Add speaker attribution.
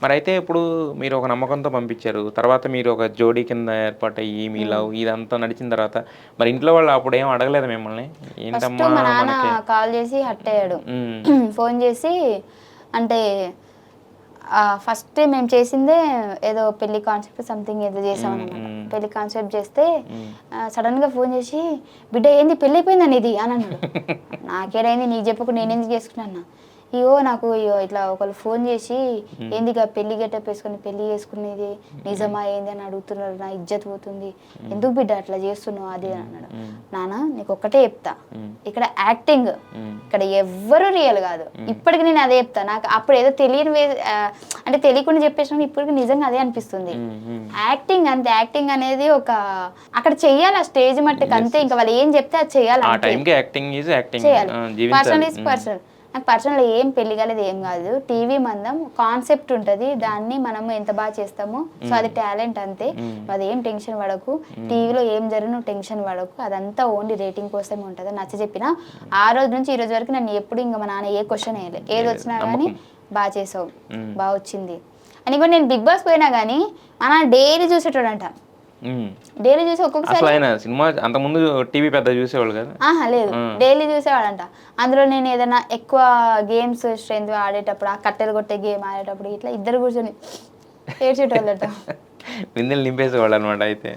Speaker 1: మరైతే ఇప్పుడు మీరు ఒక నమ్మకంతో పంపించారు. తర్వాత మీరు ఒక జోడీ కింద ఏర్పాటయ్యి, మీ లవ్ ఇదంతా నడిచిన తర్వాత మరి ఇంట్లో వాళ్ళు అప్పుడేం అడగలేదా మిమ్మల్ని?
Speaker 2: ఫస్ట్
Speaker 1: ఏంటమ్మా
Speaker 2: మా నాన్న
Speaker 1: మనకి
Speaker 2: కాల్ చేసి హర్ట్ అయ్యాడు.
Speaker 1: హ్మ్.
Speaker 2: ఫోన్ చేసి అంటే ఫస్ట్ మేము చేసిందే ఏదో పెళ్లి కాన్సెప్ట్ సంథింగ్ ఏదో చేసామన్నమాట.
Speaker 1: హ్మ్.
Speaker 2: పెళ్లి కాన్సెప్ట్ చేస్తే
Speaker 1: హ్మ్.
Speaker 2: సడన్‌గా ఫోన్ చేసి బిడ్డ ఏంది పెళ్లి అయిపోయిందా నీది అని అన్నాడు. నాకేమైంది నీకు చెప్పకుండా నేనెందుకు చేసుకున్నా అన్న. నాకు ఇట్లా ఒకళ్ళు ఫోన్ చేసి ఏంది ఇక పెళ్లి గెటప్ వేసుకొని పెళ్లి చేసుకునేది నిజమా ఏంది అని అడుగుతున్నారు, నా ఇజ్జత్ పోతుంది, ఎందుకు బిడ్డ అట్లా చేస్తున్నావు అది అని అన్నాడు. నాన్న నీకు ఒక్కటే చెప్తా, ఇక్కడ యాక్టింగ్, ఇక్కడ ఎవ్వరు రియల్ కాదు. ఇప్పటికి నేను అదే చెప్తా. నాకు అప్పుడు ఏదో తెలియని అంటే తెలియకుండా చెప్పేసినా ఇప్పటికి నిజంగా అదే అనిపిస్తుంది. యాక్టింగ్ అంతే. యాక్టింగ్ అనేది ఒక అక్కడ చెయ్యాలి, ఆ స్టేజ్ మట్టుకు అంతే. ఇంకా వాళ్ళు ఏం చెప్తే అది చేయాలి,
Speaker 1: ఆ టైంకి యాక్టింగ్ ఈజ్ యాక్టింగ్.
Speaker 2: చేయాలి. Personal is personal. నాకు పర్సనల్ ఏం పెళ్లి కాలేదు, ఏం కాదు. టీవీ మందం కాన్సెప్ట్ ఉంటుంది, దాన్ని మనము ఎంత బాగా చేస్తామో సో అది టాలెంట్ అంతే. అదేం టెన్షన్ పడకు, టీవీలో ఏం జరిగిన టెన్షన్ పడకు, అదంతా ఓన్లీ రేటింగ్ కోసమే ఉంటుంది. నచ్చ చెప్పిన ఆ రోజు నుంచి ఈ రోజు వరకు నన్ను ఎప్పుడు ఇంకా మా నాన్న ఏ క్వశ్చన్ వేయలేదు. ఏది వచ్చినా కానీ బాగా చేసావు, బాగా వచ్చింది అని కూడా. నేను బిగ్ బాస్ పోయినా కానీ మా నాన్న డైలీ చూసేటోడంట. డైలీ చూసి ఒక్కొక్కసారి
Speaker 1: సినిమా అంతకుముందు టీవీ పెద్ద చూసేవాళ్ళు కదా?
Speaker 2: లేదు, డైలీ చూసేవాడంట. అందులో నేను ఏదైనా ఎక్కువ గేమ్స్ స్ట్రెంత్ ఆడేటప్పుడు, ఆ కట్టెలు కొట్టే గేమ్ ఆడేటప్పుడు ఇట్లా ఇద్దరు కూర్చొని ఏడ్చేటోళ్ళట.
Speaker 1: బిందెలు నింపేసేవాళ్ళు అనమాట అయితే.